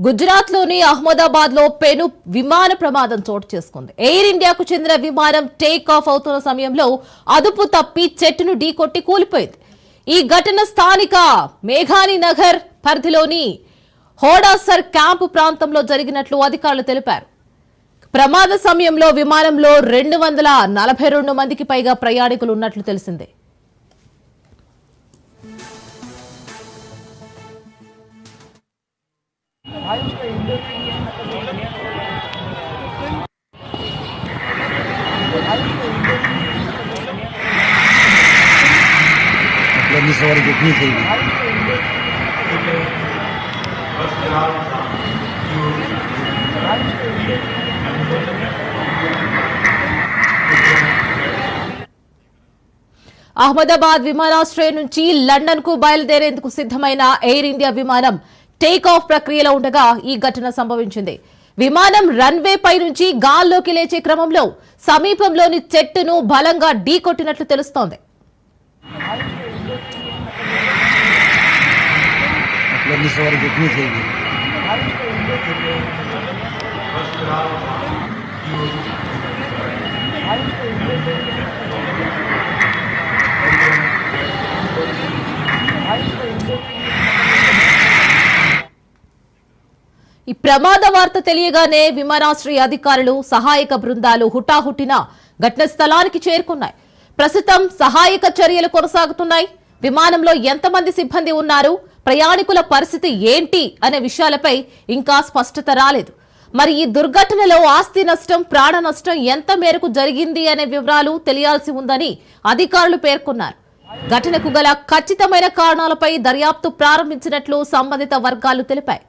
గుజరాత్ లోని అహ్మదాబాద్ లో పెను విమాన ప్రమాదం చోటు చేసుకుంది. ఎయిర్ ఇండియాకు చెందిన విమానం టేక్ ఆఫ్ అవుతున్న సమయంలో అదుపు తప్పి చెట్టును ఢీకొట్టి కూలిపోయింది. ఈ ఘటన స్థానిక మేఘాని నగర్ పరిధిలోని హోడాసర్ క్యాంపు ప్రాంతంలో జరిగినట్లు అధికారులు తెలిపారు. ప్రమాద సమయంలో విమానంలో 242 మందికి పైగా ప్రయాణికులు ఉన్నట్లు తెలిసిందే. सवारी कितनी चाहिए? అహ్మదాబాద్ విమానాశ్రయం నుంచి లండన్ కు బయలుదేరేందుకు సిద్ధమైన ఎయిర్ ఇండియా విమానం టేక్ ఆఫ్ ప్రక్రియలో ఉండగా ఈ ఘటన సంభవించింది. విమానం రన్వే పై నుంచి గాల్లోకి లేచే క్రమంలో సమీపంలోని చెట్టును బలంగా ఢీకొట్టినట్లు తెలుస్తోంది. सवारी कितनी चाहिए? ఈ ప్రమాద వార్త తెలియగానే విమానాశ్రయ అధికారులు సహాయక బృందాలు హుటాహుటిన ఘటనా స్థలానికి చేరుకున్నాయి. ప్రస్తుతం సహాయక చర్యలు కొనసాగుతున్నాయి. విమానంలో ఎంతమంది సిబ్బంది ఉన్నారు, ప్రయాణికుల పరిస్థితి ఏంటి అనే విషయాలపై ఇంకా స్పష్టత రాలేదు. మరి ఈ దుర్ఘటనలో ఆస్తి నష్టం, ప్రాణ నష్టం ఎంత మేరకు జరిగింది అనే వివరాలు తెలియాల్సి ఉందని అధికారులు పేర్కొన్నారు. ఘటనకు గల ఖచ్చితమైన కారణాలపై దర్యాప్తు ప్రారంభించినట్లు సంబంధిత వర్గాలు తెలిపాయి.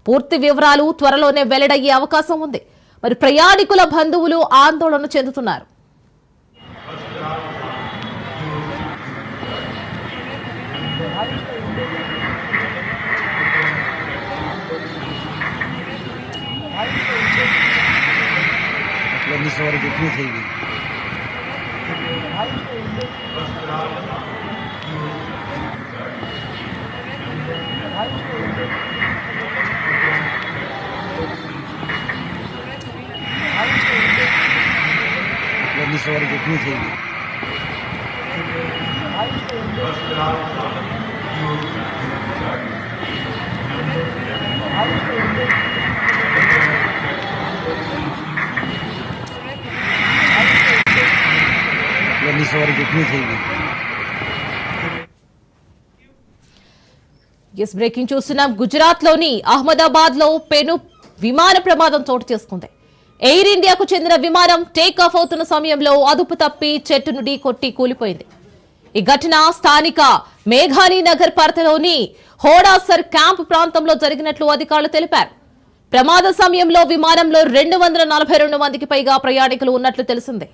పూర్తి వివరాలు త్వరలోనే వెల్లడయ్యే అవకాశం ఉంది. మరి ప్రయాణికుల బంధువులు ఆందోళన చెందుతున్నారు. सवारी कितनी चाहिए? सवारी कितनी चाहिए? सवारी कितनी चाहिए? ఎస్ బ్రేకింగ్ చూస్తున్నాం. గుజరాత్ లోని అహ్మదాబాద్ లో పెను విమాన ప్రమాదం చోటు చేసుకుంది. ఎయిర్ ఇండియాకు చెందిన విమానం టేక్ ఆఫ్ అవుతున్న సమయంలో అదుపు తప్పి చెట్టును ఢీకొట్టి కూలిపోయింది. ఈ ఘటన స్థానిక మేఘాని నగర్ పరిధిలోని హోడాసర్ క్యాంప్ ప్రాంతంలో జరిగినట్లు అధికారులు తెలిపారు. ప్రమాద సమయంలో విమానంలో 242 మందికి పైగా ప్రయాణికులు ఉన్నట్లు తెలిసిందే.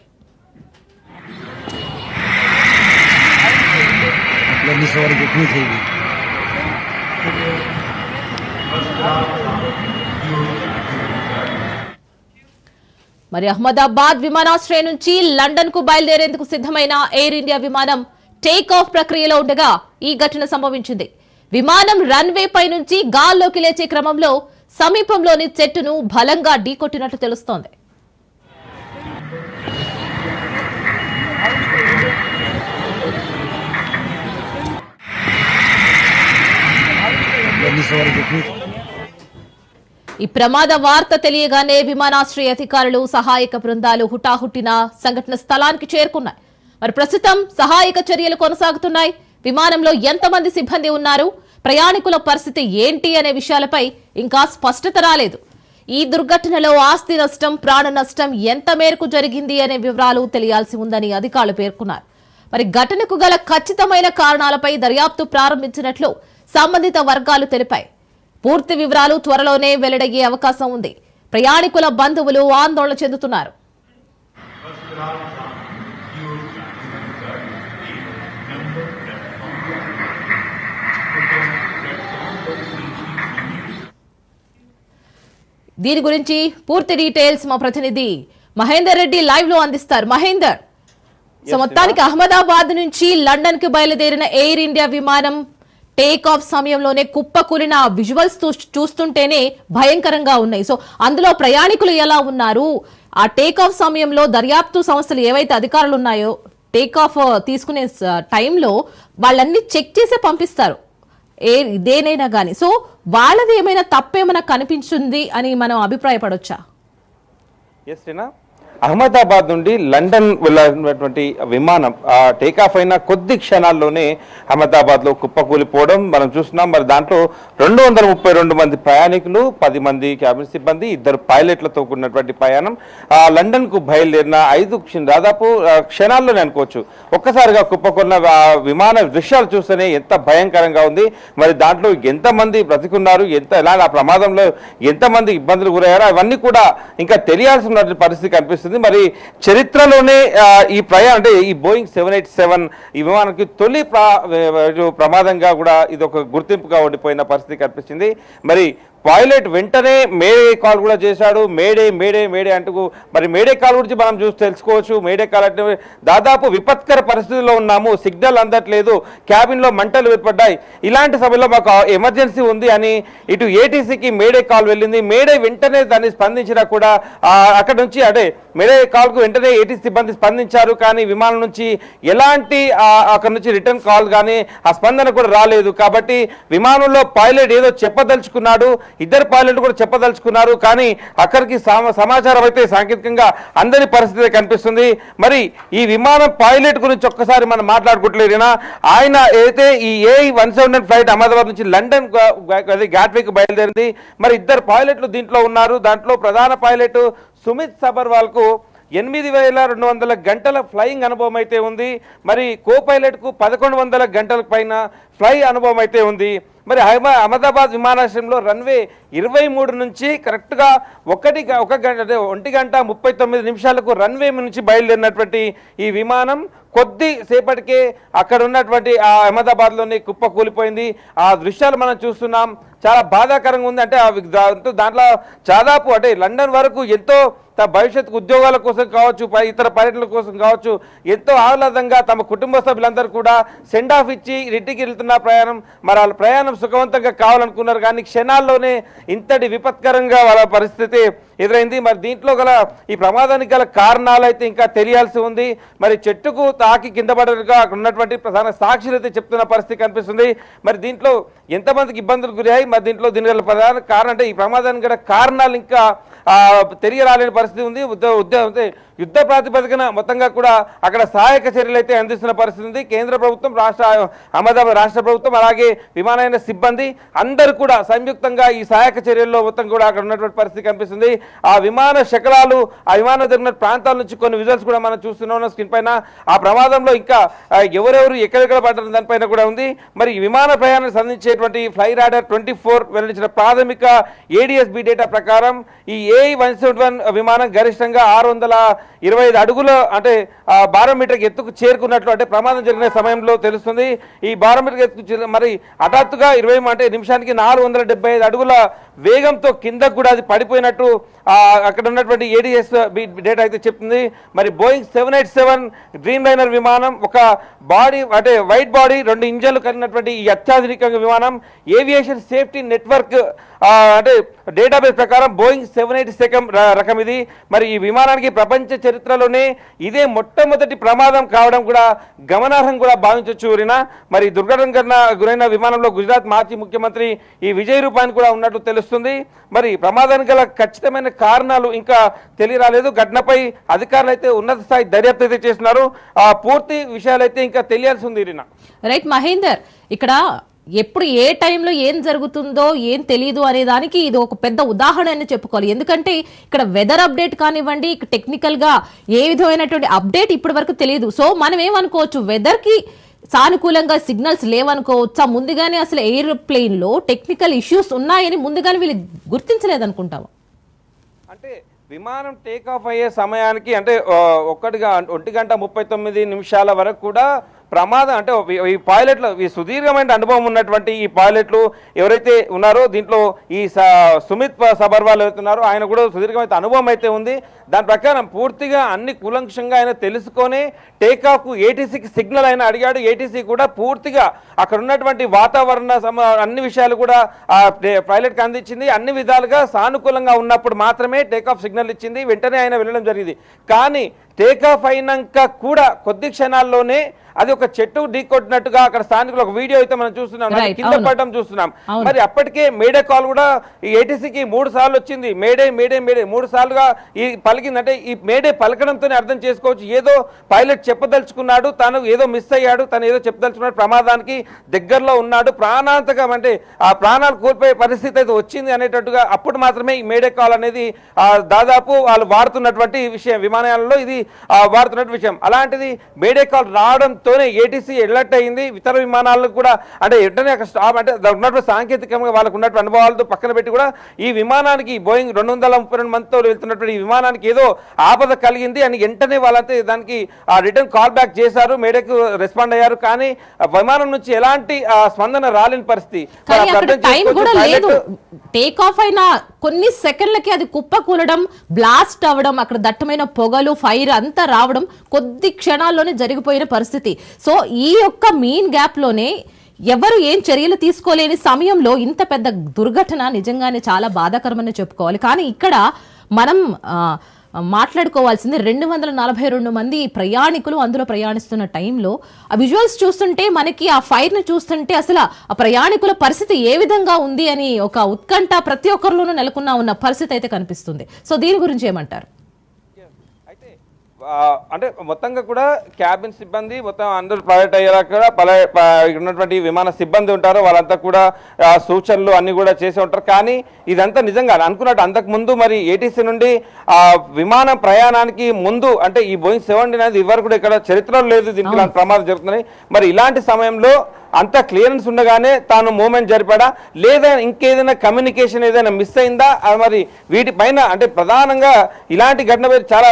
सवारी कितनी चाहिए? మరి అహ్మదాబాద్ విమానాశ్రయం నుంచి లండన్ కు బయలుదేరేందుకు సిద్ధమైన ఎయిర్ ఇండియా విమానం టేక్ ఆఫ్ ప్రక్రియలో ఉండగా ఈ ఘటన సంభవించింది. విమానం రన్వే పై నుంచి గాల్లోకి లేచే క్రమంలో సమీపంలోని చెట్టును బలంగా ఢీకొట్టినట్లు తెలుస్తోంది. ఈ ప్రమాద వార్త తెలియగానే విమానాశ్రయ అధికారులు సహాయక బృందాలు హుటాహుటిన సంఘటన స్థలానికి చేరుకున్నాయి. మరి ప్రస్తుతం సహాయక చర్యలు కొనసాగుతున్నాయి. విమానంలో ఎంతమంది సిబ్బంది ఉన్నారు, ప్రయాణికుల పరిస్థితి ఏంటి అనే విషయాలపై ఇంకా స్పష్టత రాలేదు. ఈ దుర్ఘటనలో ఆస్తి నష్టం, ప్రాణ నష్టం ఎంత మేరకు జరిగింది అనే వివరాలు తెలియాల్సి ఉందని అధికారులు పేర్కొన్నారు. మరి ఘటనకు గల ఖచ్చితమైన కారణాలపై దర్యాప్తు ప్రారంభించినట్లు సంబంధిత వర్గాలు తెలిపాయి. పూర్తి వివరాలు త్వరలోనే వెల్లడయ్యే అవకాశం ఉంది. ప్రయాణికుల బంధువులు ఆందోళన చెందుతున్నారు. దీని గురించి పూర్తి డీటెయిల్స్ మా ప్రతినిధి మహేందర్ రెడ్డి లైవ్ లో అందిస్తారు. మహేందర్, సో మొత్తానికి అహ్మదాబాద్ నుంచి లండన్ కి బయలుదేరిన ఎయిర్ ఇండియా విమానం టేక్ ఆఫ్ సమయంలోనే కుప్పకూలిన విజువల్స్ చూస్తుంటేనే భయంకరంగా ఉన్నాయి. సో అందులో ప్రయాణికులు ఎలా ఉన్నారు, ఆ టేక్ ఆఫ్ సమయంలో దర్యాప్తు సంస్థలు ఏవైతే అధికారులు ఉన్నాయో టేక్ ఆఫ్ తీసుకునే టైంలో వాళ్ళన్ని చెక్ చేసే పంపిస్తారు ఇదేనైనా కానీ. సో వాళ్ళది ఏమైనా తప్పేమైనా కనిపించింది అని మనం అభిప్రాయపడొచ్చా? ఎస్ రీనా, అహ్మదాబాద్ నుండి లండన్ వెళ్ళినటువంటి విమానం టేకాఫ్ అయిన కొద్ది క్షణాల్లోనే అహ్మదాబాద్లో కుప్పకూలిపోవడం మనం చూస్తున్నాం. మరి దాంట్లో 232 మంది ప్రయాణికులు, 10 మంది క్యాబిన్ సిబ్బంది, 2 పైలట్లతో కూడినటువంటి ప్రయాణం లండన్కు బయలుదేరిన 5 దాదాపు క్షణాల్లోనే అనుకోవచ్చు. ఒక్కసారిగా కుప్పకూలిన విమాన దృశ్యాలు చూస్తేనే ఎంత భయంకరంగా ఉంది. మరి దాంట్లో ఎంతమంది బ్రతికున్నారు, ఎలాంటి ఆ ప్రమాదంలో ఎంతమంది ఇబ్బందులు గురయ్యారో అవన్నీ కూడా ఇంకా తెలియాల్సిన పరిస్థితి కనిపిస్తుంది. మరి చరిత్రలోనే ఈ అంటే ఈ బోయింగ్ 787 ఈ విమానానికి తొలి ప్రమాదంగా కూడా ఇది ఒక గుర్తింపుగా ఉండిపోయిన పరిస్థితి కనిపించింది. మరి పైలట్ వెంటనే మేడే కాల్ కూడా చేశాడు. మేడే మేడే మేడే అంటూ మరి మేడే కాల్ గురించి మనం తెలుసుకోవచ్చు. మేడే కాల్ అంటే దాదాపు విపత్కర పరిస్థితుల్లో ఉన్నాము, సిగ్నల్ అందట్లేదు, క్యాబిన్లో మంటలు ఏర్పడ్డాయి, ఇలాంటి సమయంలో మాకు ఎమర్జెన్సీ ఉంది అని ఇటు ఏటీసీకి మేడే కాల్ వెళ్ళింది. మేడే వెంటనే దాన్ని స్పందించినా కూడా అక్కడ నుంచి అంటే మేడే కాల్కు వెంటనే ఏటీసీ సిబ్బంది స్పందించారు. కానీ విమానం నుంచి ఎలాంటి అక్కడ నుంచి రిటర్న్ కాల్ కానీ ఆ స్పందన కూడా రాలేదు. కాబట్టి విమానంలో పైలట్ ఏదో చెప్పదలుచుకున్నాడు, 2 పైలట్లు కూడా చెప్పదలుచుకున్నారు, కానీ అక్కడికి సమాచారం అయితే సాంకేతికంగా అందని పరిస్థితి కనిపిస్తుంది. మరి ఈ విమానం పైలట్ గురించి ఒక్కసారి మనం మాట్లాడుకుంటలేదైనా ఆయన అయితే ఈ A179 ఫ్లైట్ అహ్మదాబాద్ నుంచి లండన్ గాట్విక్ బయలుదేరింది. మరి 2 పైలట్లు దీంట్లో ఉన్నారు. దాంట్లో ప్రధాన పైలట్ సుమిత్ సబర్వాల్కు 8,200 గంటల ఫ్లయింగ్ అనుభవం అయితే ఉంది. మరి కో పైలట్కు 1,100 గంటల పైన ఫ్లై అనుభవం అయితే ఉంది. మరి అహ్మదాబాద్ విమానాశ్రయంలో రన్వే 23 నుంచి కరెక్ట్గా 1 గంట 39 నిమిషాలకు రన్వే నుంచి బయలుదేరినటువంటి ఈ విమానం కొద్ది సేపటికే అక్కడ ఉన్నటువంటి ఆ అహ్మదాబాద్లోని కుప్ప కూలిపోయింది. ఆ దృశ్యాలు మనం చూస్తున్నాం, చాలా బాధాకరంగా ఉంది. అంటే దాంట్లో దాదాపు అంటే లండన్ వరకు ఎంతో భవిష్యత్తు ఉద్యోగాల కోసం కావచ్చు, ఇతర పర్యటనల కోసం కావచ్చు, ఎంతో ఆహ్లాదంగా తమ కుటుంబ సభ్యులందరూ కూడా సెండ్ ఆఫ్ ఇచ్చి ఇంటికి వెళ్తున్న ప్రయాణం, మరి వాళ్ళ ప్రయాణం సుఖవంతంగా కావాలనుకున్నారు. కానీ క్షణాల్లోనే ఇంతటి విపత్కరంగా వాళ్ళ పరిస్థితి ఎదురైంది. మరి దీంట్లో గల ఈ ప్రమాదానికి గల కారణాలు అయితే ఇంకా తెలియాల్సి ఉంది. మరి చెట్టుకు తాకి కింద పడగా అక్కడ ఉన్నటువంటి ప్రధాన సాక్షులు అయితే చెప్తున్న పరిస్థితి కనిపిస్తుంది. మరి దీంట్లో ఎంతమందికి ఇబ్బందులు గురయ్యాయి, మరి దీంట్లో దీని గల ప్రధాన కారణం అంటే ఈ ప్రమాదానికి గల కారణాలు ఇంకా తెలియరాలేని పరిస్థితి ఉంది. యుద్ధ ప్రాతిపదికన మొత్తంగా కూడా అక్కడ సహాయక చర్యలు అయితే అందిస్తున్న పరిస్థితి ఉంది. కేంద్ర ప్రభుత్వం, అహ్మదాబాద్ రాష్ట్ర ప్రభుత్వం, అలాగే విమానయాన సిబ్బంది అందరూ కూడా సంయుక్తంగా ఈ సహాయక చర్యల్లో మొత్తం కూడా అక్కడ ఉన్నటువంటి పరిస్థితి కనిపిస్తుంది. ఆ విమాన శకలాలు, ఆ విమానం జరిగిన ప్రాంతాల నుంచి కొన్ని విజువల్స్ కూడా మనం చూస్తున్నాం స్క్రీన్ పైన. ఆ ప్రమాదంలో ఇంకా ఎవరెవరు ఎక్కడెక్కడ పడ్డారు దానిపైన కూడా ఉంది. మరి విమాన ప్రయాణానికి సంబంధించేటువంటి ఫ్లై రాడర్ 24 వెల్లడించిన ప్రాథమిక ఏడిఎస్బి డేటా ప్రకారం ఈ A171 విమానం గరిష్టంగా 625 అడుగుల అంటే బారోమీటర్కి ఎత్తుకు చేరుకున్నట్లు అంటే ప్రమాదం జరిగిన సమయంలో తెలుస్తుంది. ఈ బారోమీటర్ ఎత్తుకు మరి హఠాత్తుగా 20 అంటే నిమిషానికి 475 అడుగుల వేగంతో కిందకు కూడా అది పడిపోయినట్టు అక్కడ ఉన్నటువంటి ఏడిఎస్ డేటా అయితే చెప్తుంది. మరి బోయింగ్ 787 డ్రీమ్ లైనర్ విమానం ఒక బాడీ అంటే వైట్ బాడీ 2 ఇంజన్లు కలిగినటువంటి ఈ అత్యాధునిక విమానం ఏవియేషన్ సేఫ్టీ నెట్వర్క్ అంటే డేటాబేస్ ప్రకారం బోయింగ్ 787 రకం ఇది. మరి ఈ విమానానికి ప్రపంచ చరిత్రలోనే ఇదే మొట్టమొదటి ప్రమాదం కావడం కూడా గమనార్హం కూడా భావించవచ్చు. మరి దుర్ఘటన గురైన విమానంలో గుజరాత్ మాజీ ముఖ్యమంత్రి ఈ విజయ్ రూపాని కూడా ఉన్నట్టు తెలుస్తుంది. మరి ప్రమాదానికి గల ఖచ్చితమైన కారణాలు ఇంకా తెలియరాలేదు. ఘటనపై అధికారులు అయితే ఉన్నత స్థాయి దర్యాప్తు అయితే చేస్తున్నారు. పూర్తి విషయాలు అయితే ఇంకా తెలియాల్సి ఉంది. రైట్ మహేందర్, ఇక్కడ ఎప్పుడు ఏ టైంలో ఏం జరుగుతుందో ఏం తెలియదు అనే దానికి ఇది ఒక పెద్ద ఉదాహరణ అని చెప్పుకోవాలి. ఎందుకంటే ఇక్కడ వెదర్ అప్డేట్ కానివ్వండి, టెక్నికల్ గా ఏ విధమైనటువంటి అప్డేట్ ఇప్పటి వరకు తెలియదు. సో మనం ఏమనుకోవచ్చు, వెదర్ కి సానుకూలంగా సిగ్నల్స్ లేవనుకోవచ్చా? ముందుగానే అసలు ఎయిర్ప్లేన్ లో టెక్నికల్ ఇష్యూస్ ఉన్నాయని ముందుగానే వీళ్ళు గుర్తించలేదనుకుంటాము. అంటే విమానం టేక్ ఆఫ్ అయ్యే సమయానికి అంటే 1 గంట 39 నిమిషాల వరకు కూడా ప్రమాదం అంటే ఈ పైలట్లు ఈ సుదీర్ఘమైన అనుభవం ఉన్నటువంటి ఈ పైలట్లు ఎవరైతే ఉన్నారో దీంట్లో ఈ సుమిత్ సబర్వాల్ అవుతున్నారో ఆయన కూడా సుదీర్ఘమైన అనుభవం అయితే ఉంది. దాని ప్రకారం పూర్తిగా అన్ని కూలంకషంగా ఆయన తెలుసుకొని టేకాఫ్ ఏటీసీకి సిగ్నల్ ఆయన అడిగాడు. ఏటీసీ కూడా పూర్తిగా అక్కడ ఉన్నటువంటి వాతావరణ అన్ని విషయాలు కూడా పైలట్కి అందించింది. అన్ని విధాలుగా సానుకూలంగా ఉన్నప్పుడు మాత్రమే టేకాఫ్ సిగ్నల్ ఇచ్చింది. వెంటనే ఆయన వెళ్ళడం జరిగింది. కానీ టేకాఫ్ అయినాక కూడా కొద్ది క్షణాల్లోనే అది ఒక చెట్టు ఢీకొట్టినట్టుగా అక్కడ స్థానికులు ఒక వీడియో అయితే మనం చూస్తున్నాం, కింద పడడం చూస్తున్నాం. మరి అప్పటికే మేడే కాల్ కూడా ఈ ఏటీసీకి 3 సార్లు వచ్చింది. మేడే మేడే మేడే 3 సార్లుగా ఈ పలికిందంటే ఈ మేడే పలకడంతోనే అర్థం చేసుకోవచ్చు ఏదో పైలట్ చెప్పదలుచుకున్నాడు, తను ఏదో మిస్ అయ్యాడు, తను ఏదో చెప్పదలుచుకున్నాడు, ప్రమాదానికి దగ్గరలో ఉన్నాడు, ప్రాణాంతకం అంటే ఆ ప్రాణాలు కోల్పోయే పరిస్థితి అయితే వచ్చింది అనేటట్టుగా అప్పుడు మాత్రమే ఈ మేడే కాల్ అనేది దాదాపు వాళ్ళు వాడుతున్నటువంటి విషయం, విమానాలలో ఇది వాడుతున్నటువంటి విషయం. అలాంటిది మేడే కాల్ రావడంతోనే ఏటీసీ ఎలర్ట్ అయింది. ఇతర విమానాలకు కూడా అంటే వెంటనే అక్కడ స్టాప్ అంటే ఉన్నటువంటి సాంకేతికంగా వాళ్ళకు ఉన్నటువంటి అనుభవాలతో పక్కన పెట్టి కూడా ఈ విమానానికి బోయింగ్ 232 మందితో వెళ్తున్నటువంటి ఈ విమానానికి ఏదో ఆపద కలిగింది అని వెంటనే వాళ్ళంతా దానికి రిటర్న్ కాల్ బ్యాక్ చేశారు, మేడకు రెస్పాండ్ అయ్యారు. కానీ విమానం నుంచి ఎలాంటి స్పందన రాలేని పరిస్థితి. టేక్ ఆఫ్ అయిన కొన్ని సెకండ్లకి అది కుప్పకూలడం, బ్లాస్ట్ అవ్వడం, అక్కడ దట్టమైన పొగలు, ఫైర్ అంతా రావడం కొద్ది క్షణాల్లోనే జరిగిపోయిన పరిస్థితి. సో ఈ యొక్క మీన్ గ్యాప్ లోనే ఎవరు ఏం చర్యలు తీసుకోలేని సమయంలో ఇంత పెద్ద దుర్ఘటన నిజంగానే చాలా బాధాకరమని చెప్పుకోవాలి. కానీ ఇక్కడ మనం మాట్లాడుకోవాల్సింది 242 మంది ప్రయాణికులు అందులో ప్రయాణిస్తున్న టైంలో ఆ విజువల్స్ చూస్తుంటే మనకి ఆ ఫైర్ ని చూస్తుంటే అసలు ఆ ప్రయాణికుల పరిస్థితి ఏ విధంగా ఉంది అని ఒక ఉత్కంఠ ప్రతి ఒక్కరిలోనూ నెలకొన్న పరిస్థితి అయితే కనిపిస్తుంది. సో దీని గురించి ఏమంటారు? అంటే మొత్తంగా కూడా క్యాబిన్ సిబ్బంది మొత్తం అందరూ ప్రైవేట్ అయ్యాక ఉన్నటువంటి విమాన సిబ్బంది ఉంటారు, వాళ్ళంతా కూడా సూచనలు అన్ని కూడా చేసి ఉంటారు. కానీ ఇదంతా నిజంగా అనుకున్నట్టు అంతకుముందు మరి ఏటీసీ నుండి విమానం ప్రయాణానికి ముందు అంటే ఈ బోయింగ్ 7 అనేది ఇవరకు కూడా ఇక్కడ చరిత్రలో లేదు, దీనికి ప్రమాదం జరుగుతున్నాయి. మరి ఇలాంటి సమయంలో అంత క్లియరెన్స్ ఉండగానే తాను మూమెంట్ జరిపాడా లేదా ఇంకేదైనా కమ్యూనికేషన్ ఏదైనా మిస్ అయిందా? మరి వీటిపైన అంటే ప్రధానంగా ఇలాంటి ఘటన చాలా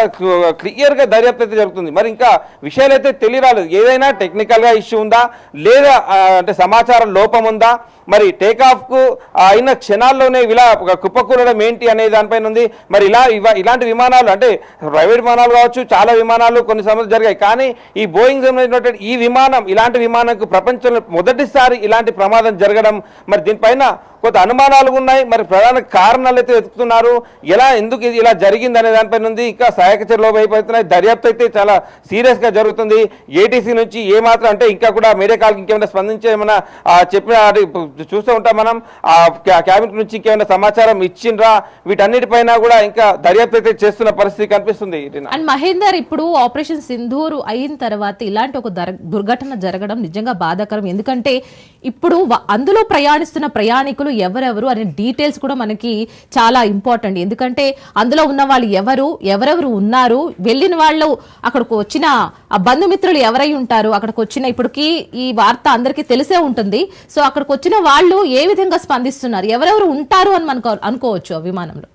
క్లియర్గా దర్యాప్తు అయితే జరుగుతుంది. మరి ఇంకా విషయాలు అయితే తెలియరాలేదు. ఏదైనా టెక్నికల్గా ఇష్యూ ఉందా లేదా అంటే సమాచారం లోపం ఉందా? మరి టేకాఫ్కు అయిన క్షణాల్లోనే ఇలా కుప్పకూలడం ఏంటి అనే దానిపైన ఉంది. మరి ఇలాంటి విమానాలు అంటే ప్రైవేట్ విమానాలు కావచ్చు, చాలా విమానాలు కొన్ని సమస్యలు జరిగాయి. కానీ ఈ బోయింగ్ సంబంధించినటువంటి ఈ విమానం ఇలాంటి విమానంకు ప్రపంచంలో మొదటిసారి ఇలాంటి ప్రమాదం జరగడం, మరి దీనిపైన కొంత అనుమానాలు ఉన్నాయి. మరి ప్రధాన కారణాలు అయితే వెతుకుతున్నారు, ఎందుకు ఇది ఇలా జరిగింది అనే దానిపైన ఉంది. ఇంకా సహాయక చర్యలు వైపుతున్నాయి, దర్యాప్తు అయితే చాలా సీరియస్ గా జరుగుతుంది. ఏటీసీ నుంచి ఏమాత్రం అంటే ఇంకా కూడా మీడియా కాల్కి ఇంకేమైనా స్పందించే ఏమైనా చెప్పిన చూస్తూ ఉంటాం మనం. క్యాబినెట్ నుంచి ఇంకేమైనా సమాచారం ఇచ్చిండ్రా, వీటన్నిటిపైన కూడా ఇంకా దర్యాప్తు అయితే చేస్తున్న పరిస్థితి కనిపిస్తుంది. అండ్ మహేందర్, ఇప్పుడు ఆపరేషన్ సింధూర్ అయిన తర్వాత ఇలాంటి ఒక దుర్ఘటన జరగడం నిజంగా బాధాకరం. ఎందుకంటే ఇప్పుడు అందులో ప్రయాణిస్తున్న ప్రయాణికులు ఎవరెవరు అనే డీటెయిల్స్ కూడా మనకి చాలా ఇంపార్టెంట్. ఎందుకంటే అందులో ఉన్న వాళ్ళు ఎవరెవరు ఉన్నారు, వెళ్ళిన వాళ్ళు అక్కడికి వచ్చిన ఆ బంధుమిత్రులు ఎవరై ఉంటారు, అక్కడికి వచ్చిన ఇప్పటికి ఈ వార్త అందరికీ తెలిసే ఉంటుంది. సో అక్కడికి వచ్చిన వాళ్ళు ఏ విధంగా స్పందిస్తున్నారు, ఎవరెవరు ఉంటారు అని మనకు అనుకోవచ్చు ఆ విమానంలో.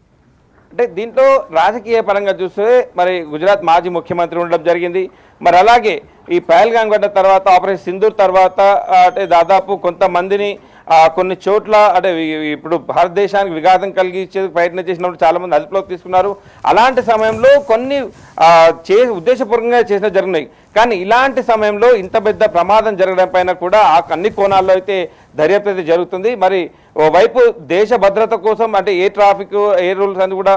అంటే దీంట్లో రాజకీయ పరంగా చూస్తే మరి గుజరాత్ మాజీ ముఖ్యమంత్రి ఉండడం జరిగింది. మరి అలాగే ఈ పహల్గామ్ ఘటన తర్వాత ఆపరేషన్ సింధూర్ తర్వాత అంటే దాదాపు కొంతమందిని కొన్ని చోట్ల అంటే ఇప్పుడు భారతదేశానికి విఘాతం కలిగించేందుకు ప్రయత్నం చేసినప్పుడు చాలా మంది అదుపులోకి తీసుకున్నారు. అలాంటి సమయంలో కొన్ని ఉద్దేశపూర్వకంగా చేసిన జరిగినాయి. కానీ ఇలాంటి సమయంలో ఇంత పెద్ద ప్రమాదం జరగడం పైన కూడా అన్ని కోణాల్లో అయితే దర్యాప్తు అయితే జరుగుతుంది. మరి ఓవైపు దేశ భద్రత కోసం అంటే ఎయిర్ ట్రాఫిక్, ఎయిర్ రూల్స్ అని కూడా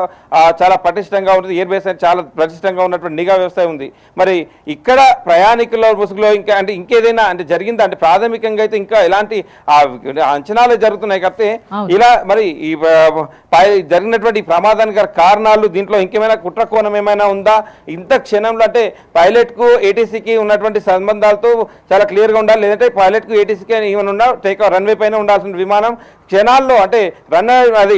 చాలా పటిష్టంగా ఉంటుంది, ఎయిర్ బేస్ అని చాలా పటిష్టంగా ఉన్నటువంటి నిఘా వ్యవస్థ ఉంది. మరి ఇక్కడ ప్రయాణికుల ముసుగులో ఇంకా అంటే ఇంకేదైనా అంటే జరిగిందా అంటే ప్రాథమికంగా అయితే ఇంకా ఎలాంటి అంచనాలు జరుగుతున్నాయి. కాబట్టి ఇలా మరి ఈ జరిగినటువంటి ప్రమాదానికి కారణాలు దీంట్లో ఇంకేమైనా కుట్ర కోణం ఏమైనా ఉందా? ఇంత క్షణంలో అంటే పైలట్కు ఏటీసీకి ఉన్నటువంటి సంబంధాలతో చాలా క్లియర్గా ఉండాలి, లేదంటే పైలట్కు ఏటీసీకి ఏమైనా ఉన్నా రన్వే పైన ఉండాల్సిన విమానం క్షణాల్లో అంటే అది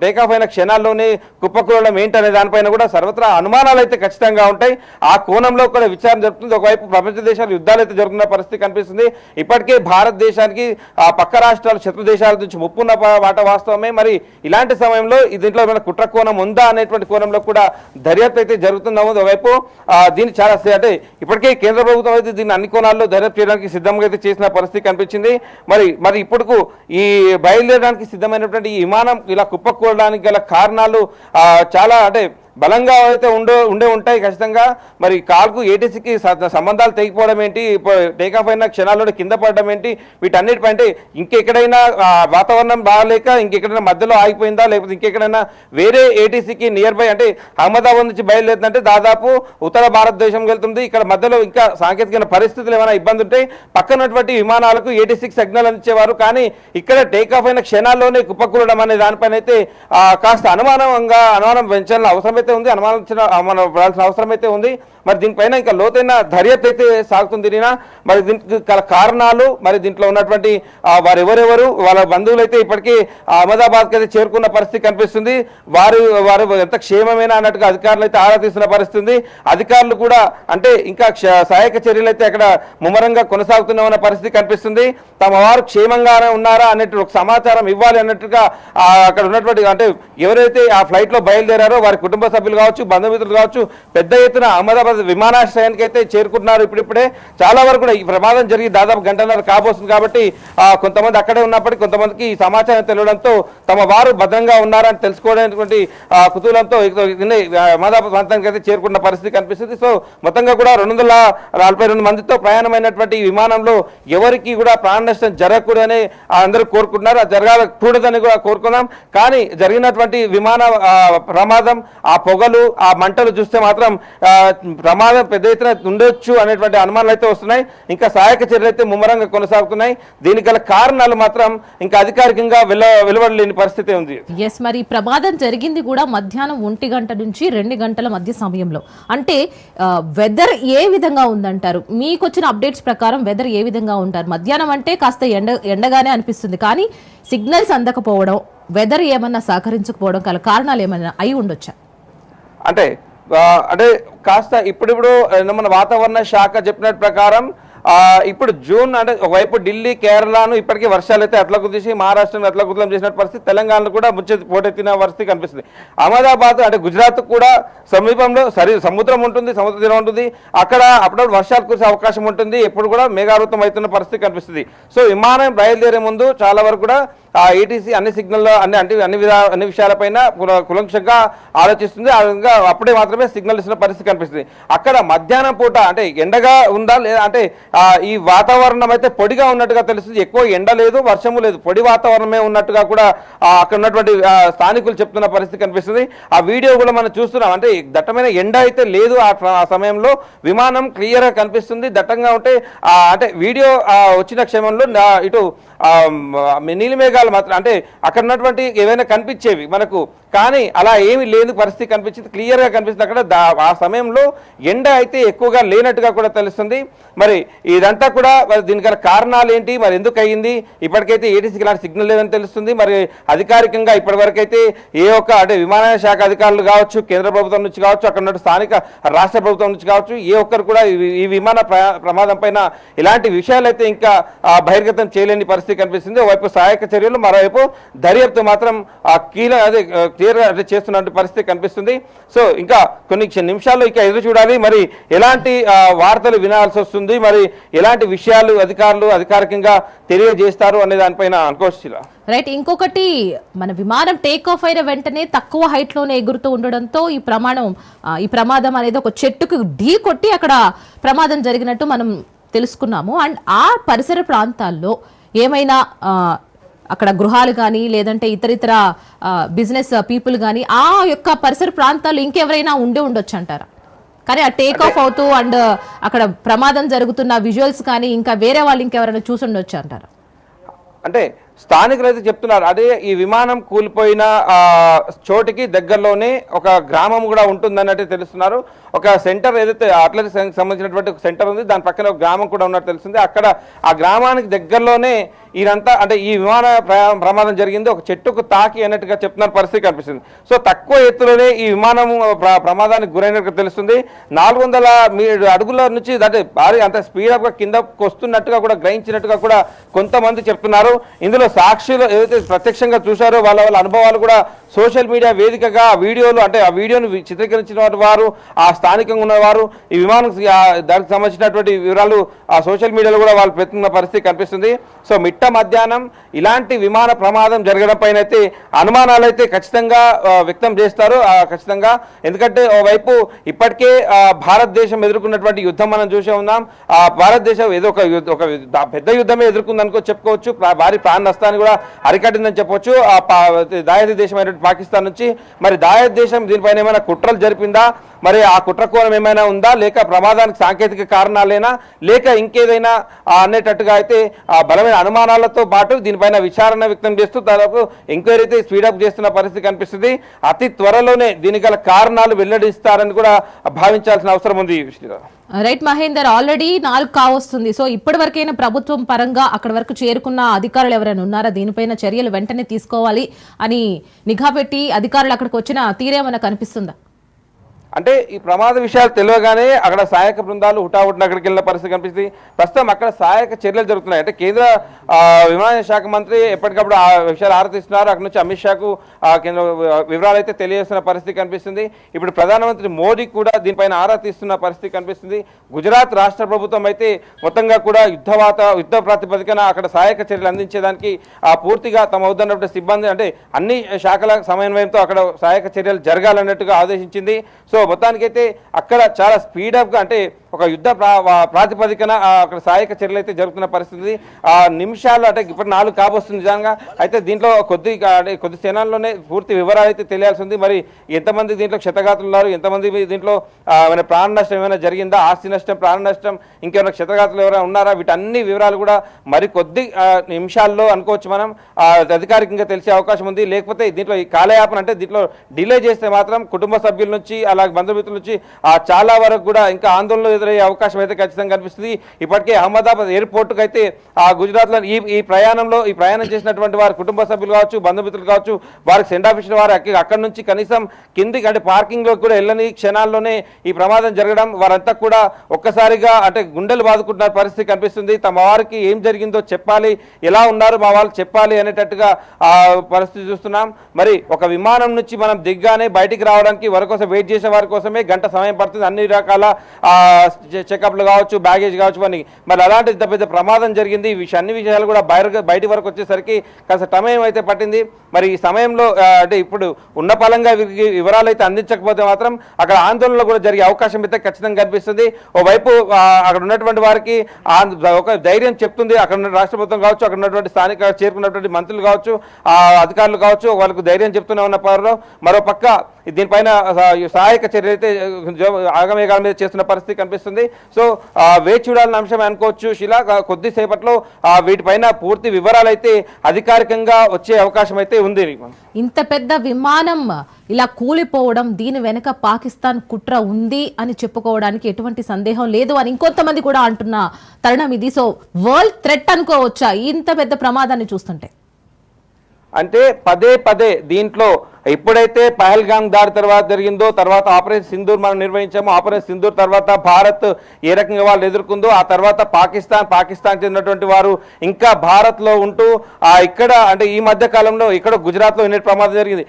టేకాఫ్ అయిన క్షణాల్లోనే కుప్పకూలడం ఏంటనే దానిపైన కూడా సర్వత్రా అనుమానాలు అయితే ఖచ్చితంగా ఉంటాయి. ఆ కోణంలో కూడా విచారణ జరుగుతుంది. ఒకవైపు ప్రపంచ దేశాలు యుద్ధాలు అయితే జరుగుతున్న పరిస్థితి కనిపిస్తుంది. ఇప్పటికే భారతదేశానికి పక్క రాష్ట్రాలు శత్రు దేశాల నుంచి ముప్పున్న మాట వాస్తవమే. మరి ఇలాంటి సమయంలో దీంట్లో ఏమైనా కుట్ర కోణం ఉందా అనేటువంటి కోణంలో కూడా దర్యాప్తు అయితే జరుగుతుందాము. ఒకవైపు దీన్ని చాలా అంటే ఇప్పటికే కేంద్ర ప్రభుత్వం అయితే దీన్ని అన్ని కోణాల్లో దర్యాప్తు చేయడానికి సిద్ధంగా అయితే చేసిన పరిస్థితి కనిపించింది. మరి ఇప్పటికు ఈ బయలుదేరడానికి సిద్ధమైనటువంటి ఈ విమానం ఇలా కుప్పకూడడానికి గల కారణాలు చాలా అంటే బలంగా అయితే ఉండే ఉంటాయి ఖచ్చితంగా. మరి కాల్కు ఏటీసీకి సంబంధాలు తెగిపోవడం ఏంటి, టేకాఫ్ అయిన క్షణాల్లోనే కింద పడడం ఏంటి, వీటన్నిటిపై అంటే ఇంకెక్కడైనా వాతావరణం బాగాలేక ఇంకెక్కడైనా మధ్యలో ఆగిపోయిందా, లేకపోతే ఇంకెక్కడైనా వేరే ఏటీసీకి నియర్ బై అంటే అహ్మదాబాద్ నుంచి బయలుదేరుతుందంటే దాదాపు ఉత్తర భారతదేశం వెళ్తుంది. ఇక్కడ మధ్యలో ఇంకా సాంకేతిక పరిస్థితులు ఏమైనా ఇబ్బంది ఉంటే పక్కనటువంటి విమానాలకు ఏటీసీకి సిగ్నల్ అందించేవారు. కానీ ఇక్కడ టేకాఫ్ అయిన క్షణాల్లోనే కుప్పకూడడం అనే దానిపైన అయితే కాస్త అనుమానం పెంచాలని అవసరం ఉంది, అనుమానించాల్సిన అవసరం అయితే ఉంది. మరి దీనిపైన ఇంకా లోతైన దర్యాప్తు అయితే సాగుతుంది. మరి దీనికి గల కారణాలు, మరి దీంట్లో ఉన్నటువంటి వారెవరెవరు, వాళ్ళ బంధువులు అయితే ఇప్పటికీ అహ్మదాబాద్కి అయితే చేరుకున్న పరిస్థితి కనిపిస్తుంది. వారు ఎంత క్షేమమేనా అన్నట్టుగా అధికారులు అయితే ఆరా తీస్తున్న పరిస్థితి. అధికారులు కూడా అంటే ఇంకా సహాయక చర్యలు అయితే అక్కడ ముమ్మరంగా కొనసాగుతున్న పరిస్థితి కనిపిస్తుంది. తమ వారు క్షేమంగానే ఉన్నారా అన్నట్టు ఒక సమాచారం ఇవ్వాలి అన్నట్టుగా అక్కడ ఉన్నటువంటి అంటే ఎవరైతే ఆ ఫ్లైట్ లో బయలుదేరారో వారి కుటుంబ సభ్యులు కావచ్చు, బంధుమిత్రులు కావచ్చు, పెద్ద ఎత్తున అహ్మదాబాద్ విమానాశ్రయానికి అయితే చేరుకుంటున్నారు. ఇప్పుడిప్పుడే చాలా వరకు కూడా ఈ ప్రమాదం జరిగి దాదాపు గంటన్నర కాబోతుంది కాబట్టి కొంతమంది అక్కడే ఉన్నప్పటికీ కొంతమందికి ఈ సమాచారం తెలియడంతో తమ వారు భద్రంగా ఉన్నారని తెలుసుకోవడానికి కుతూహలంతో అహ్మదాబాద్ ప్రాంతానికి అయితే చేరుకున్న పరిస్థితి కనిపిస్తుంది. సో మొత్తంగా కూడా 242 మందితో ప్రయాణమైనటువంటి ఈ విమానంలో ఎవరికి కూడా ప్రాణ నష్టం జరగకూడదని అందరూ కోరుకుంటున్నారు. అది జరగకూడదని కూడా కోరుకున్నాం. కానీ జరిగినటువంటి విమాన ప్రమాదం, ఆ పొగలు, ఆ మంటలు చూస్తే మాత్రం ప్రమాదం పెద్ద ఎత్తున ఉండొచ్చు అనేటువంటి అనుమానాలు అయితే వస్తున్నాయి. ఇంకా సహాయక చర్యలు అయితే ముమ్మరంగా కొనసాగుతున్నాయి. దీనికి గల కారణాలు మాత్రం ఇంకా అధికారికంగా వెలువడలేని పరిస్థితి ఉంది. ఎస్, మరి ప్రమాదం జరిగింది కూడా మధ్యాహ్నం 1 గంట నుంచి 2 గంటల మధ్య సమయంలో. అంటే వెదర్ ఏ విధంగా ఉందంటారు? మీకు వచ్చిన అప్డేట్స్ ప్రకారం వెదర్ ఏ విధంగా ఉంటారు? మధ్యాహ్నం అంటే కాస్త ఎండగానే అనిపిస్తుంది, కానీ సిగ్నల్స్ అందకపోవడం, వెదర్ ఏమన్నా సహకరించకపోవడం గల కారణాలు ఏమైనా అయి ఉండొచ్చా? అంటే కాస్త ఇప్పుడు మన వాతావరణ శాఖ చెప్పినట్టు ప్రకారం ఇప్పుడు జూన్ అంటే ఒకవైపు ఢిల్లీ, కేరళను ఇప్పటికీ వర్షాలు అయితే అట్లకు తీసి మహారాష్ట్రను అట్లకుతలం చేసిన పరిస్థితి, తెలంగాణలో కూడా పోటెత్తిన పరిస్థితి కనిపిస్తుంది. అహ్మదాబాద్ అంటే గుజరాత్ కూడా సమీపంలో సముద్రం ఉంటుంది, సముద్ర తీరం ఉంటుంది. అక్కడ అప్పుడప్పుడు వర్షాలు కురిసే అవకాశం ఉంటుంది. ఎప్పుడు కూడా మేఘావృతం అవుతున్న పరిస్థితి కనిపిస్తుంది. సో విమానం బయలుదేరే ముందు చాలా వరకు కూడా ఏటీసీ అన్ని సిగ్నల్ అన్ని విషయాలపైన కులంక్షంగా ఆలోచిస్తుంది. ఆ విధంగా అప్పుడే మాత్రమే సిగ్నల్ ఇస్తున్న పరిస్థితి కనిపిస్తుంది. అక్కడ మధ్యాహ్నం పూట అంటే ఎండగా ఉందా లేదా అంటే ఈ వాతావరణం అయితే పొడిగా ఉన్నట్టుగా తెలుస్తుంది. ఎక్కువ ఎండ లేదు, వర్షము లేదు, పొడి వాతావరణమే ఉన్నట్టుగా కూడా అక్కడ ఉన్నటువంటి స్థానికులు చెప్తున్న పరిస్థితి కనిపిస్తుంది. ఆ వీడియో కూడా మనం చూస్తున్నాం. అంటే దట్టమైన ఎండ అయితే లేదు ఆ సమయంలో, విమానం క్లియర్ గా కనిపిస్తుంది. దట్టంగా ఉంటే అంటే వీడియో వచ్చిన క్షమంలో ఇటు నీలిమేఘాలు మాత్రం అంటే అక్కడ ఉన్నటువంటి ఏవైనా కనిపించేవి మనకు, కానీ అలా ఏమి లేని పరిస్థితి కనిపించింది. క్లియర్ గా కనిపిస్తుంది. అక్కడ ఆ సమయంలో ఎండ అయితే ఎక్కువగా లేనట్టుగా కూడా తెలుస్తుంది. మరి ఇదంతా కూడా దీనికి గల కారణాలు ఏంటి, మరి ఎందుకు అయ్యింది? ఇప్పటికైతే ఏటీసీకి ఇలాంటి సిగ్నల్ లేదని తెలుస్తుంది. మరి అధికారికంగా ఇప్పటి వరకు అయితే అంటే విమానయాన శాఖ అధికారులు కావచ్చు, కేంద్ర ప్రభుత్వం నుంచి కావచ్చు, అక్కడ ఉన్న స్థానిక రాష్ట్ర ప్రభుత్వం నుంచి కావచ్చు, ఏ ఒక్కరు కూడా ఈ విమాన ప్రమాదం పైన ఇలాంటి విషయాలు అయితే ఇంకా బహిర్గతం చేయలేని పరిస్థితి కనిపిస్తుంది. ఒకవైపు సహాయక చర్యలు, మరోవైపు దర్యాప్తు మాత్రం క్లియర్ గా చేస్తున్న పరిస్థితి కనిపిస్తుంది. సో ఇంకా కొన్ని నిమిషాల్లో ఇంకా ఎదురు చూడాలి మరి ఎలాంటి వార్తలు వినాల్సి వస్తుంది, మరి ఎలాంటి విషయాలు అధికారులు అధికారికంగా తెలియజేస్తారు అనే దానిపైన అనుకోవచ్చు. రైట్, ఇంకొకటి మన విమానం టేక్ ఆఫ్ అయిన వెంటనే తక్కువ హైట్ లోనే ఎగురుతూ ఉండడంతో ఈ ప్రమాదం అనేది ఒక చెట్టుకు ఢీ కొట్టి అక్కడ ప్రమాదం జరిగినట్టు మనం తెలుసుకున్నాము. అండ్ ఆ పరిసర ప్రాంతాల్లో ఏమైనా అక్కడ గృహాలు కానీ లేదంటే ఇతరితర బిజినెస్ పీపుల్ కానీ ఆ యొక్క పరిసర ప్రాంతాల్లో ఇంకెవరైనా ఉండొచ్చు అంటారా? కానీ ఆ టేక్ ఆఫ్ అవుతూ అండ్ అక్కడ ప్రమాదం జరుగుతున్న విజువల్స్ కానీ ఇంకా వేరే వాళ్ళు ఇంకెవరైనా చూసుండొచ్చు అంటారా? అంటే స్థానికులు అయితే చెప్తున్నారు, అదే ఈ విమానం కూలిపోయిన చోటికి దగ్గరలోనే ఒక గ్రామం కూడా ఉంటుందన్నట్టు తెలుస్తున్నారు. ఒక సెంటర్ ఏదైతే అథ్లెటిక్స్ సంబంధించినటువంటి ఒక సెంటర్ ఉంది, దాని పక్కన ఒక గ్రామం కూడా ఉన్నట్టు తెలుస్తుంది. అక్కడ ఆ గ్రామానికి దగ్గరలోనే ఈయనంతా అంటే ఈ విమాన ప్రమాదం జరిగింది ఒక చెట్టుకు తాకి అన్నట్టుగా చెప్తున్న పరిస్థితి కనిపిస్తుంది. సో తక్కువ ఎత్తులోనే ఈ విమానం ప్రమాదానికి గురైనట్టుగా తెలుస్తుంది. 400 అడుగుల నుంచి అంటే భారీ అంత స్పీడప్ గా కిందకు వస్తున్నట్టుగా కూడా గ్రహించినట్టుగా కూడా కొంతమంది చెప్తున్నారు. ఇందులో సాక్షులు ఏదైతే ప్రత్యక్షంగా చూశారో వాళ్ళ అనుభవాలు కూడా సోషల్ మీడియా వేదికగా వీడియోలు అంటే ఆ వీడియోను చిత్రీకరించిన వారు ఆ స్థానికంగా ఉన్నవారు ఈ విమానం దానికి సంబంధించినటువంటి వివరాలు ఆ సోషల్ మీడియాలో కూడా వాళ్ళు పెడుతున్న పరిస్థితి కనిపిస్తుంది. సో మిట్ట మధ్యాహ్నం ఇలాంటి విమాన ప్రమాదం జరగడం పైన అయితే అనుమానాలు అయితే ఖచ్చితంగా వ్యక్తం చేస్తారు ఖచ్చితంగా. ఎందుకంటే ఓవైపు ఇప్పటికే భారతదేశం ఎదుర్కొన్నటువంటి యుద్ధం మనం చూసే ఉన్నాం. భారతదేశం ఏదో ఒక పెద్ద యుద్ధమే ఎదుర్కొందనుకో చెప్పుకోవచ్చు. భారీ ప్రాణ నష్టాన్ని కూడా అరికట్టిందని చెప్పొచ్చు దాయాది దేశమైనటువంటి పాకిస్తాన్ నుంచి. మరి దాయాది దేశం దీనిపైన ఏమైనా కుట్రలు జరిపిందా, మరి ఆ కుట్ర కోణం ఏమైనా ఉందా, లేక ప్రమాదానికి సాంకేతిక కారణాలేనా, లేక ఇంకేదైనా అనేటట్టుగా అయితే బలమైన అనుమానాలతో పాటు దీనిపైన విచారణ వ్యక్తం చేస్తూ దాదాపు ఎంక్వైరీ అయితే స్పీడప్ చేస్తున్న పరిస్థితి కనిపిస్తుంది. అతి త్వరలోనే దీనికి గల కారణాలు వెల్లడిస్తారని కూడా భావించాల్సిన అవసరం ఉంది. రైట్ మహేందర్, ఆల్రెడీ 4 కావస్తుంది. సో ఇప్పటి వరకైనా ప్రభుత్వం పరంగా అక్కడి వరకు చేరుకున్న అధికారులు ఎవరైనా ఉన్నారా, దీనిపైన చర్యలు వెంటనే తీసుకోవాలి అని నిఘా పెట్టి అధికారులు అక్కడికి వచ్చిన తీరేమన్నా కనిపిస్తుందా? అంటే ఈ ప్రమాద విషయాలు తెలియగానే అక్కడ సహాయక బృందాలు హుటాహుటిన అక్కడికి వెళ్ళిన పరిస్థితి కనిపిస్తుంది. ప్రస్తుతం అక్కడ సహాయక చర్యలు జరుగుతున్నాయి. అంటే కేంద్ర విమానయాన శాఖ మంత్రి ఎప్పటికప్పుడు ఆ విషయాలు ఆరాధిస్తున్నారు. అక్కడ నుంచి అమిత్ షాకు కేంద్ర వివరాలు అయితే తెలియజేస్తున్న పరిస్థితి కనిపిస్తుంది. ఇప్పుడు ప్రధానమంత్రి మోడీ కూడా దీనిపైన ఆరా తీస్తున్న పరిస్థితి కనిపిస్తుంది. గుజరాత్ రాష్ట్ర ప్రభుత్వం అయితే మొత్తంగా కూడా యుద్ధ ప్రాతిపదికన అక్కడ సహాయక చర్యలు అందించేదానికి పూర్తిగా తమ వద్దన్నటువంటి సిబ్బంది అంటే అన్ని శాఖల సమన్వయంతో అక్కడ సహాయక చర్యలు జరగాలన్నట్టుగా ఆదేశించింది. సో మొత్తానికైతే అక్కడ చాలా స్పీడప్గా అంటే ఒక యుద్ధ ప్రాతిపదికన అక్కడ సహాయక చర్యలు అయితే జరుగుతున్న పరిస్థితి. నిమిషాలు అంటే ఇప్పుడు 4 కాబోస్తుంది నిజంగా. అయితే దీంట్లో కొద్ది క్షణాల్లోనే పూర్తి వివరాలు అయితే తెలియాల్సి ఉంది. మరి ఎంతమంది దీంట్లో క్షతగాతులు ఉన్నారు, ఎంతమంది దీంట్లో ఏమైనా ప్రాణ నష్టం ఏమైనా జరిగిందా, ఆస్తి నష్టం, ప్రాణ నష్టం, ఇంకేమైనా క్షతగాతులు ఎవరైనా ఉన్నారా, వీటన్ని వివరాలు కూడా మరి కొద్ది నిమిషాల్లో అనుకోవచ్చు మనం అధికారికంగా తెలిసే అవకాశం ఉంది. లేకపోతే దీంట్లో ఈ కాలయాపన అంటే దీంట్లో డిలే చేస్తే మాత్రం కుటుంబ సభ్యుల నుంచి అలాగే బంధుమిత్రుల నుంచి చాలా వరకు కూడా ఇంకా ఆందోళన ఎదురయ్యే అవకాశం అయితే ఖచ్చితంగా కనిపిస్తుంది. ఇప్పటికే అహ్మదాబాద్ ఎయిర్పోర్ట్కి అయితే గుజరాత్లో ఈ ప్రయాణం చేసినటువంటి వారి కుటుంబ సభ్యులు కావచ్చు, బంధుమిత్రులు కావచ్చు, వారికి సెండ్ ఆఫ్ ఇచ్చిన వారు అక్కడి నుంచి కనీసం కిందికి అంటే పార్కింగ్లో కూడా వెళ్ళని క్షణాల్లోనే ఈ ప్రమాదం జరగడం వారంతా కూడా ఒక్కసారిగా అంటే గుండెలు బాదుకుంటున్న పరిస్థితి కనిపిస్తుంది. తమ వారికి ఏం జరిగిందో చెప్పాలి, ఎలా ఉన్నారు మా వాళ్ళు చెప్పాలి అనేటట్టుగా పరిస్థితి చూస్తున్నాం. మరి ఒక విమానం నుంచి మనం దిగ్గానే బయటికి రావడానికి వారి కోసం వెయిట్ చేసే వారి కోసమే గంట సమయం పడుతుంది. అన్ని రకాల చెకప్లు కావచ్చు, బ్యాగేజ్ కావచ్చు అని. మరి అలాంటి పెద్ద ప్రమాదం జరిగింది. అన్ని విషయాలు కూడా బయటి వరకు వచ్చేసరికి కాస్త సమయం అయితే పట్టింది. మరి ఈ సమయంలో అంటే ఇప్పుడు ఉన్న పలంగా వివరాలు అయితే అందించకపోతే మాత్రం అక్కడ ఆందోళనలు కూడా జరిగే అవకాశం అయితే ఖచ్చితంగా కనిపిస్తుంది. ఓవైపు అక్కడ ఉన్నటువంటి వారికి ఒక ధైర్యం చెప్తుంది అక్కడ ఉన్న రాష్ట్ర ప్రభుత్వం కావచ్చు, అక్కడ ఉన్నటువంటి స్థానిక చేరుకున్నటువంటి మంత్రులు కావచ్చు, అధికారులు కావచ్చు, వాళ్ళకు ధైర్యం చెప్తూనే ఉన్న పౌరులు. మరోపక్క దీనిపైన సహాయక చర్యలు అయితే ఆగమేఘాల మీద చేస్తున్న పరిస్థితి కనిపిస్తుంది. సో వేచి చూడాలని అంశమే అనుకోవచ్చు శిలా. కొద్దిసేపట్లో వీటిపైన పూర్తి వివరాలు అయితే అధికారికంగా వచ్చే అవకాశం అయితే ఉంది. ఇంత పెద్ద విమానం ఇలా కూలిపోవడం దీని వెనుక పాకిస్తాన్ కుట్ర ఉంది అని చెప్పుకోవడానికి ఎటువంటి సందేహం లేదు అని ఇంకొంతమంది కూడా అంటున్న తరుణం ఇది. సో వరల్డ్ థ్రెట్ అనుకోవచ్చా ఇంత పెద్ద ప్రమాదాన్ని చూస్తుంటే? అంటే పదే దీంట్లో ఎప్పుడైతే పహల్గామ్ దాడి తర్వాత జరిగిందో, తర్వాత ఆపరేషన్ సింధూర్ మనం నిర్వహించామో, ఆపరేషన్ సింధూర్ తర్వాత భారత్ ఏ రకంగా వాళ్ళు ఎదుర్కొందో, ఆ తర్వాత పాకిస్తాన్ చెందినటువంటి వారు ఇంకా భారత్లో ఉంటూ ఇక్కడ అంటే ఈ మధ్య కాలంలో ఇక్కడ గుజరాత్లో ఎన్ని ప్రమాదం జరిగింది.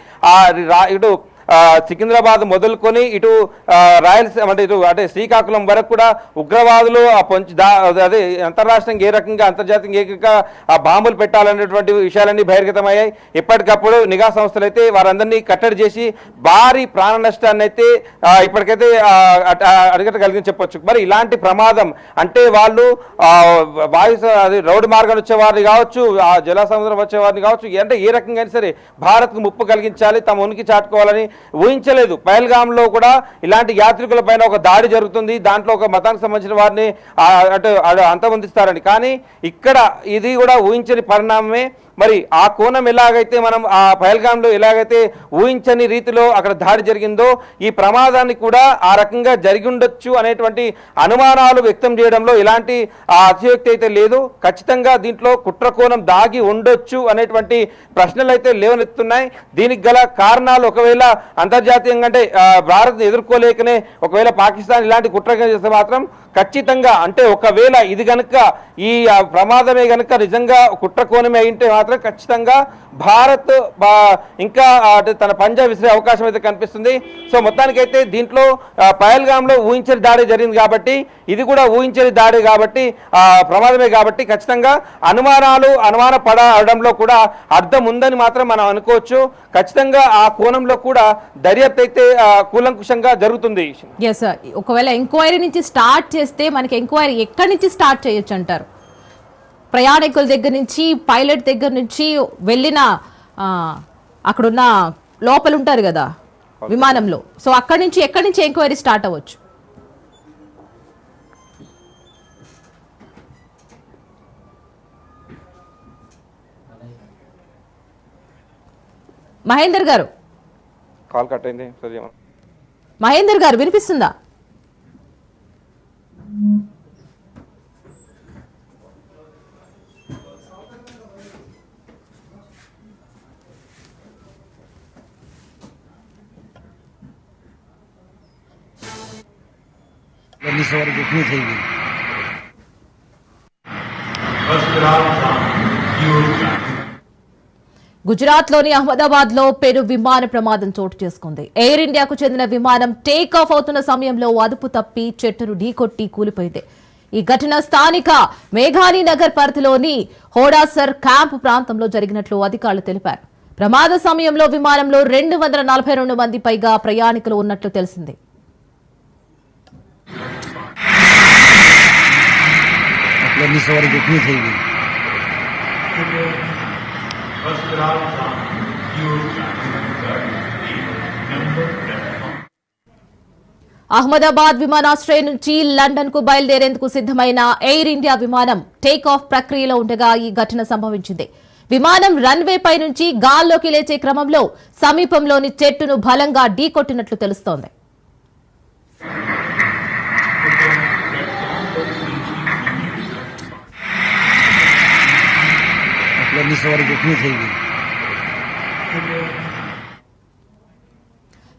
ఇటు సికింద్రాబాద్ మొదలుకొని ఇటు రాయలసీమ అంటే శ్రీకాకుళం వరకు కూడా ఉగ్రవాదులు అదే అంతర్రాష్ట్రంగా ఏ రకంగా అంతర్జాతీయంగా బాంబులు పెట్టాలనేటువంటి విషయాలన్నీ బహిర్గతమయ్యాయి. ఎప్పటికప్పుడు నిఘా సంస్థలు అయితే వారందరినీ కట్టడి చేసి భారీ ప్రాణ నష్టాన్ని అయితే ఇప్పటికైతే అడగటగలిగిన చెప్పొచ్చు. మరి ఇలాంటి ప్రమాదం అంటే వాళ్ళు రోడ్డు మార్గాన్ని వచ్చేవారిని కావచ్చు, జల సముద్రం వచ్చేవారిని కావచ్చు, అంటే ఏ రకంగా అయినా సరే భారత్కు ముప్పు కలిగించాలి, తమ ఉనికి చాటుకోవాలని ఊహించలేదు. పహల్గామ్లో కూడా ఇలాంటి యాత్రికుల పైన ఒక దాడి జరుగుతుంది, దాంట్లో ఒక మతానికి సంబంధించిన వారిని అంతమొందిస్తారని. కానీ ఇక్కడ ఇది కూడా ఊహించని పరిణామమే. మరి ఆ కోణం ఎలాగైతే మనం ఆ పహల్గామ్లో ఎలాగైతే ఊహించని రీతిలో అక్కడ దాడి జరిగిందో, ఈ ప్రమాదాన్ని కూడా ఆ రకంగా జరిగి ఉండొచ్చు అనేటువంటి అనుమానాలు వ్యక్తం చేయడంలో ఎలాంటి అతిశయోక్తి అయితే లేదు. ఖచ్చితంగా దీంట్లో కుట్ర కోణం దాగి ఉండొచ్చు అనేటువంటి ప్రశ్నలు అయితే లేవనెత్తున్నాయి. దీనికి గల కారణాలు ఒకవేళ అంతర్జాతీయంగా అంటే భారత్ ఎదుర్కోలేకనే ఒకవేళ పాకిస్తాన్ ఇలాంటి కుట్ర చేస్తే మాత్రం ఖచ్చితంగా అంటే ఒకవేళ ఇది కనుక ఈ ప్రమాదమే కనుక నిజంగా కుట్ర కోణమే అయింటే మాత్రం ఖచ్చితంగా భారత్ ఇంకా తన పంజా విసిరే అవకాశం అయితే కనిపిస్తుంది. సో మొత్తానికైతే దీంట్లో పహల్గామ్లో ఊహించని దాడి జరిగింది కాబట్టి ఇది కూడా ఊహించని దాడి కాబట్టి ప్రమాదమే కాబట్టి ఖచ్చితంగా అనుమాన పడడంలో కూడా అర్థం ఉందని మాత్రం మనం అనుకోవచ్చు. ఖచ్చితంగా ఆ కోణంలో కూడా దర్యాప్తు అయితే కూలంకుషంగా జరుగుతుంది. ఒకవేళ ఎంక్వైరీ నుంచి స్టార్ట్ చేస్తే మనకి ఎంక్వైరీ ఎక్కడి నుంచి స్టార్ట్ చేయొచ్చు అంటారు? ప్రయాణికుల దగ్గర నుంచి, పైలట్ దగ్గర నుంచి వెళ్ళిన అక్కడున్న లోపల ఉంటారు కదా విమానంలో, సో ఎక్కడి నుంచి ఎంక్వైరీ స్టార్ట్ అవ్వచ్చు? మహేందర్ గారు, కాల్ కట్ అయింది. మహేందర్ గారు వినిపిస్తుందా? लंबी सवारी कितनी થઈ ગઈ? గుజరాత్ లోని అహ్మదాబాద్ లో పెను విమాన ప్రమాదం చోటు చేసుకుంది. ఎయిర్ ఇండియాకు చెందిన విమానం టేక్ ఆఫ్ అవుతున్న సమయంలో అదుపు తప్పి చెట్టును ఢీకొట్టి కూలిపోయింది. ఈ ఘటన స్థానిక మేఘానీ నగర్ పరిధిలోని హోడాసర్ క్యాంప్ ప్రాంతంలో జరిగినట్లు అధికారులు తెలిపారు. ప్రమాద సమయంలో విమానంలో 242 మంది పైగా ప్రయాణికులు ఉన్నట్లు తెలిసింది. लंबी सवारी कितनी થઈ ગઈ? అహ్మదాబాద్ విమానాశ్రయం నుంచి లండన్ కు బయలుదేరేందుకు సిద్ధమైన ఎయిర్ ఇండియా విమానం టేక్ ఆఫ్ ప్రక్రియలో ఉండగా ఈ ఘటన సంభవించింది. విమానం రన్వే పై నుంచి గాల్లోకి లేచే క్రమంలో సమీపంలోని చెట్టును బలంగా ఢీకొట్టినట్లు తెలుస్తోంది. लंबी सवारी कितनी થઈ ગઈ?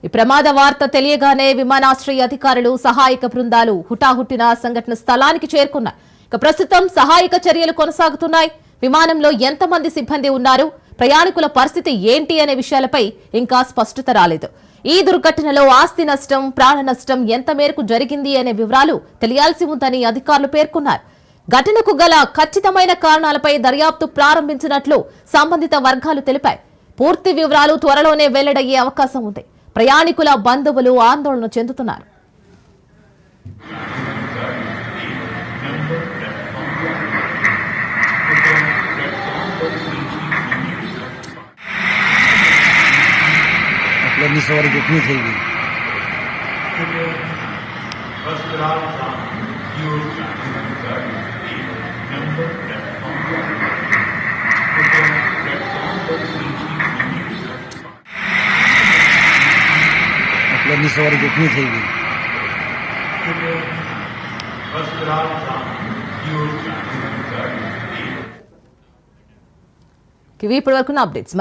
ఈ ప్రమాద వార్త తెలియగానే విమానాశ్రయ అధికారులు, సహాయక బృందాలు హుటాహుటిన సంఘటన స్థలానికి చేరుకున్నాయి. ఇక ప్రస్తుతం సహాయక చర్యలు కొనసాగుతున్నాయి. విమానంలో ఎంతమంది సిబ్బంది ఉన్నారు, ప్రయాణికుల పరిస్థితి ఏంటి అనే విషయాలపై ఇంకా స్పష్టత రాలేదు. ఈ దుర్ఘటనలో ఆస్తి నష్టం, ప్రాణ నష్టం ఎంత మేరకు జరిగింది అనే వివరాలు తెలియాల్సి ఉందని అధికారులు పేర్కొన్నారు. ఘటనకు గల ఖచ్చితమైన కారణాలపై దర్యాప్తు ప్రారంభించినట్లు సంబంధిత వర్గాలు తెలిపాయి. పూర్తి వివరాలు త్వరలోనే వెల్లడయ్యే అవకాశం ఉంది. ప్రయాణికుల బంధువులు ఆందోళన చెందుతున్నారు. लंबी सवारी कितनी થઈ ગઈ? लंबी सवारी कितनी થઈ ગઈ? ఇవి ఇప్పటివరకు అప్డేట్స్.